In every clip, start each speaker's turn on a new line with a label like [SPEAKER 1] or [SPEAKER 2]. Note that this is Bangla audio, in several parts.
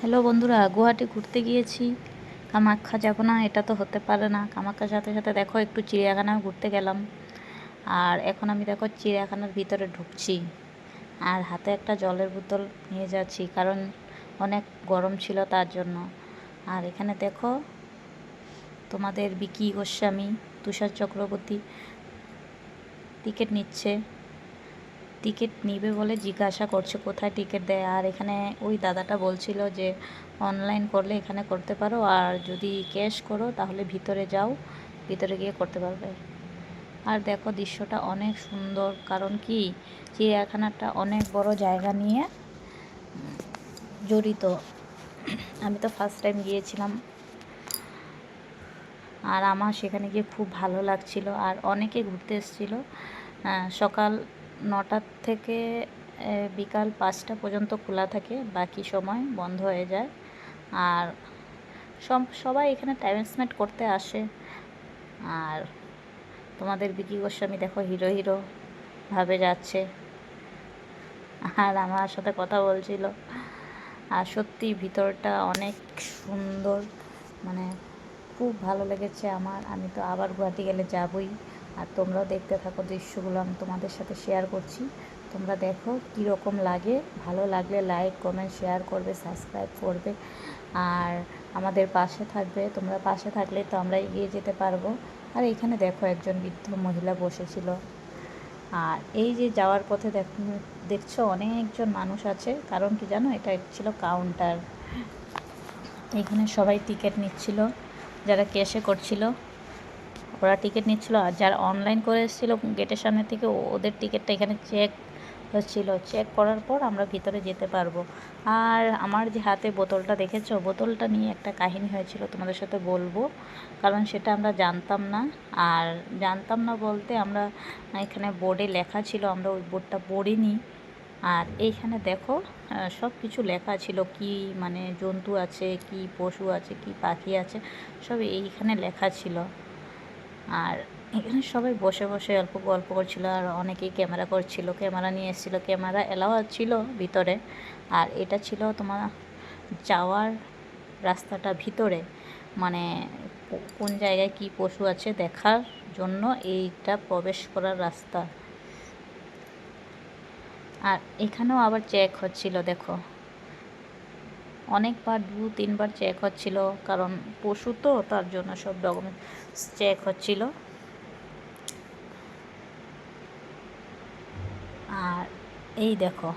[SPEAKER 1] হ্যালো বন্ধুরা, গুয়াহাটি ঘুরতে গিয়েছি। কামাখ্যা যাব না, এটা তো হতে পারে না। কামাখ্যার সাথে সাথে দেখো একটু চিড়িয়াখানাও ঘুরতে গেলাম। আর এখন আমি দেখো চিড়িয়াখানার ভিতরে ঢুকছি, আর হাতে একটা জলের বোতল নিয়ে যাচ্ছি, কারণ অনেক গরম ছিল তার জন্য। আর এখানে দেখো তোমাদের বিকি গোস্বামী, তুষার চক্রবর্তী টিকিট নিচ্ছে। টিকিট নিবে বলে জিজ্ঞাসা করছে কোথায় টিকিট দেয়। আর এখানে ওই দাদাটা বলছিল যে অনলাইন করলে এখানে করতে পারো, আর যদি ক্যাশ করো তাহলে ভিতরে যাও, ভিতরে গিয়ে করতে পারবে। আর দেখো দৃশ্যটা অনেক সুন্দর, কারণ কি চিড়িয়াখানাটা অনেক বড় জায়গা নিয়ে জড়িত। আমি তো ফার্স্ট টাইম গিয়েছিলাম, আর আমার সেখানে গিয়ে খুব ভালো লাগছিল। আর অনেকে ঘুরতে এসেছিলো। সকাল 9টার থেকে বিকাল 5টা পর্যন্ত খোলা থাকে, বাকি সময় বন্ধ হয়ে যায়। আর সবাই এখানে টাইম স্পেন্ড করতে আসে। আর তোমাদের বিকি গোস্বামী দেখো হিরো হিরো ভাবে যাচ্ছে, আর আমার সাথে কথা বলছিল। আর সত্যি ভিতরটা অনেক সুন্দর, মানে খুব ভালো লেগেছে আমার। আমি তো আবার গুয়াহাটি গেলে যাবই। আর তোমরাও দেখতে থাকো, দৃশ্যগুলো আমি তোমাদের সাথে শেয়ার করছি। তোমরা দেখো কীরকম লাগে। ভালো লাগলে লাইক কমেন্ট শেয়ার করবে, সাবস্ক্রাইব করবে, আর আমাদের পাশে থাকবে। তোমরা পাশে থাকলে তো আমরা এগিয়ে যেতে পারবো। আর এখানে দেখো একজন বৃদ্ধ মহিলা বসেছিল। আর এই যে যাওয়ার পথে দেখছো অনেকজন মানুষ আছে, কারণ কি জানো, এটা ছিল কাউন্টার। এখানে সবাই টিকিট নিচ্ছিল। যারা ক্যাশে করছিল ওরা টিকিট নিচ্ছিল, আর যারা অনলাইন করে এসেছিলো গেটের সামনে থেকে ওদের টিকিটটা এখানে চেক হচ্ছিল। চেক করার পর আমরা ভিতরে যেতে পারবো। আর আমার যে হাতে বোতলটা দেখেছো, বোতলটা নিয়ে একটা কাহিনী হয়েছিল, তোমাদের সাথে বলবো, কারণ সেটা আমরা জানতাম না। আর জানতাম না বলতে, আমরা এখানে বোর্ডে লেখা ছিল, আমরা ওই বোর্ডটা পড়িনি। আর এইখানে দেখো সব কিছু লেখা ছিল, কি মানে জন্তু আছে, কি পশু আছে, কি পাখি আছে, সব এইখানে লেখা ছিল। আর এখানে সবাই বসে বসে অল্প গল্প করছিল, আর অনেকেই ক্যামেরা করছিল, ক্যামেরা নিয়ে এসেছিলো। ক্যামেরা এলাও ছিল ভিতরে। আর এটা ছিল তোমার যাওয়ার রাস্তাটা ভিতরে, মানে কোন জায়গায় কি পশু আছে দেখার জন্য এইটা প্রবেশ করার রাস্তা। আর এখানেও আবার চেক হচ্ছিল, দেখো অনেকবার 2-3বার চেক হচ্ছিল, কারণ পশু তো তার জন্য সব ডকুমেন্টস চেক হচ্ছিল। আর এই দেখো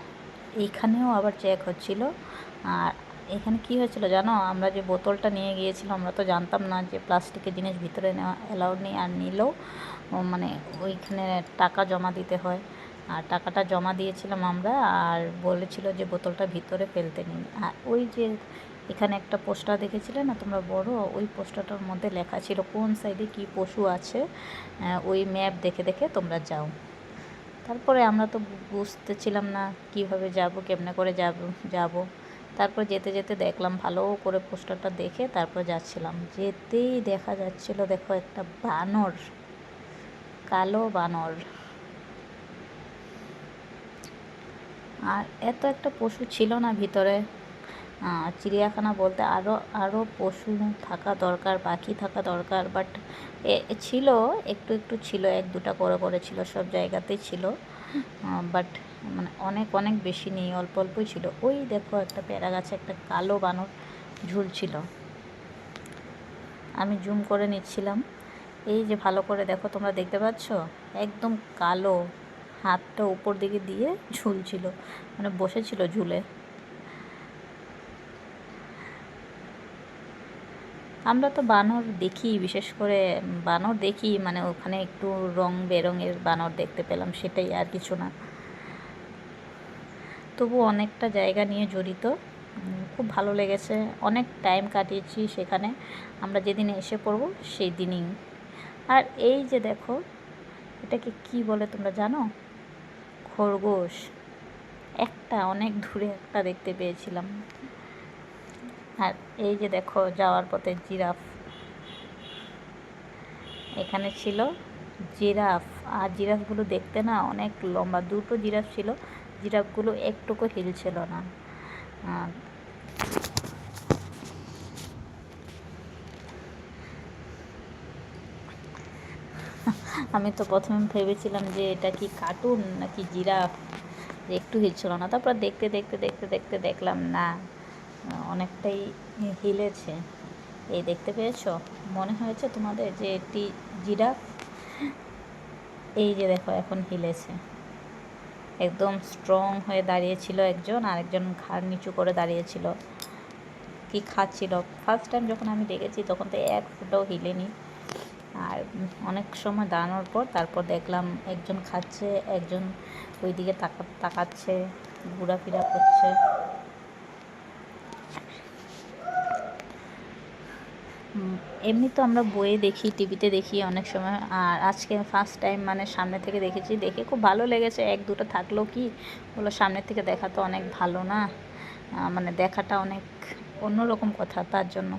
[SPEAKER 1] এইখানেও আবার চেক হচ্ছিল। আর এখানে কি হয়েছিল জানো, আমরা যে বোতলটা নিয়ে গিয়েছিলাম, আমরা তো জানতাম না যে প্লাস্টিকের জিনিস ভিতরে নেওয়া অ্যালাউড নেই। আর নিলেও মানে ওইখানে টাকা জমা দিতে হয়। আর টাকাটা জমা দিয়েছিলাম আমরা, আর বলেছিল যে বোতলটা ভিতরে ফেলতে নেই। আর ওই যে এখানে একটা পোস্টার দেখেছিলে না তোমরা বড়, ওই পোস্টারটার মধ্যে লেখা ছিল কোন সাইডে কি পশু আছে। ওই ম্যাপ দেখে দেখে তোমরা যাও। তারপরে আমরা তো বুঝতেছিলাম না কিভাবে যাব, কেমনে করে যাব। তারপর যেতে যেতে দেখলাম, ভালো করে পোস্টারটা দেখে তারপর যাচ্ছিলাম। যেতেই দেখা যাচ্ছিল, দেখো একটা বানর, কালো বানর। আর এত একটা পশু ছিল না ভিতরে। চিড়িয়াখানা বলতে আরও পশু থাকা দরকার, পাখি থাকা দরকার, বাট ছিল একটু একটু ছিল, 1-2টা করে ছিল, সব জায়গাতেই ছিল। বাট মানে অনেক অনেক বেশি নেই, অল্প অল্পই ছিল। ওই দেখো একটা পেয়ারা গাছে একটা কালো বানর ঝুলছিল, আমি জুম করে নিচ্ছিলাম। এই যে ভালো করে দেখো, তোমরা দেখতে পাচ্ছ একদম কালো, হাতটা উপর দিকে দিয়ে ঝুলছিল, মানে বসেছিল ঝুলে। আমরা তো বানর দেখি, বিশেষ করে বানর দেখি, মানে ওখানে একটু রং বেরঙের বানর দেখতে পেলাম, সেটাই, আর কিছু না। তবু অনেকটা জায়গা নিয়ে জড়িত, খুব ভালো লেগেছে। অনেক টাইম কাটিয়েছি সেখানে, আমরা যেদিন এসে পড়বো সেই দিনই। আর এই যে দেখো, এটাকে কি বলে তোমরা জানো? খরগোশ। একটা অনেক দূরে একটা দেখতে পেয়েছিলাম। আর এই যে দেখো যাওয়ার পথে জিরাফ, এখানে ছিল জিরাফ। আর জিরাফগুলো দেখতে না অনেক লম্বা, 2টো জিরাফ ছিল। জিরাফগুলো একটুকু হিল ছিল না। আমি তো প্রথমে ভেবেছিলাম যে এটা কি কার্টুন নাকি জিরাফ, একটু হিলছিল না। তারপর দেখতে দেখতে দেখতে দেখতে দেখলাম না, অনেকটাই হিলেছে। এই দেখতে পেয়েছো? মনে হয়েছে তোমাদের যে এটি জিরাফ? এই যে দেখো এখন হিলেছে। একদম স্ট্রং হয়ে দাঁড়িয়েছিল একজন, আর একজন ঘাড় নিচু করে দাঁড়িয়েছিল, কি খাচ্ছিল। ফার্স্ট টাইম যখন আমি দেখেছি তখন তো এক ফুটাও হিলেনি। আর অনেক সময় দাঁড়ানোর পর তারপর দেখলাম একজন খাচ্ছে, একজন ওই দিকে তাকাচ্ছে, ঘোরাফেরা করছে। এমনি তো আমরা বইয়ে দেখি, টিভিতে দেখি অনেক সময়, আর আজকে ফার্স্ট টাইম মানে সামনে থেকে দেখেছি, দেখে খুব ভালো লেগেছে। এক দুটো থাকলেও কি বলো, সামনে থেকে দেখা তো অনেক ভালো না, মানে দেখাটা অনেক অন্যরকম কথা। তার জন্য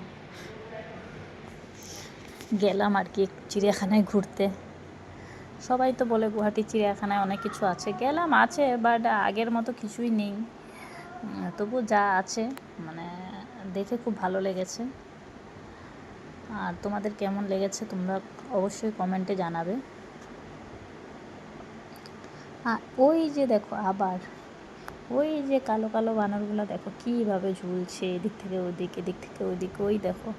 [SPEAKER 1] গেলাম আর কি চিড়িয়াখানায় ঘুরতে। সবাই তো বলে গুয়াহাটি চিড়িয়াখানায় অনেক কিছু আছে, গেলাম, আছে, বাট আগের মতো কিছুই নেই। তবু যা আছে মানে দেখে খুব ভালো লেগেছে। আর তোমাদের কেমন লেগেছে তোমরা অবশ্যই কমেন্টে জানাবে। আর ওই যে দেখো আবার ওই যে কালো কালো বানরগুলো দেখো কীভাবে ঝুলছে, এদিক থেকে ওদিকে, এদিক থেকে ওইদিকে, ওই দেখো।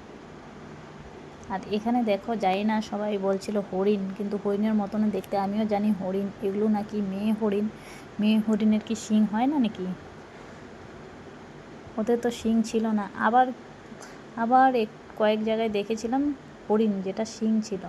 [SPEAKER 1] আর এখানে দেখো, যাই না, সবাই বলছিল হরিণ, কিন্তু হরিণের মতনই দেখতে। আমিও জানি হরিণ, এগুলো নাকি মেয়ে হরিণ। মেয়ে হরিণের কি শিং হয় না নাকি? ওদের তো শিং ছিল না। আবার আবার কয়েক জায়গায় দেখেছিলাম হরিণ যেটা শিং ছিল।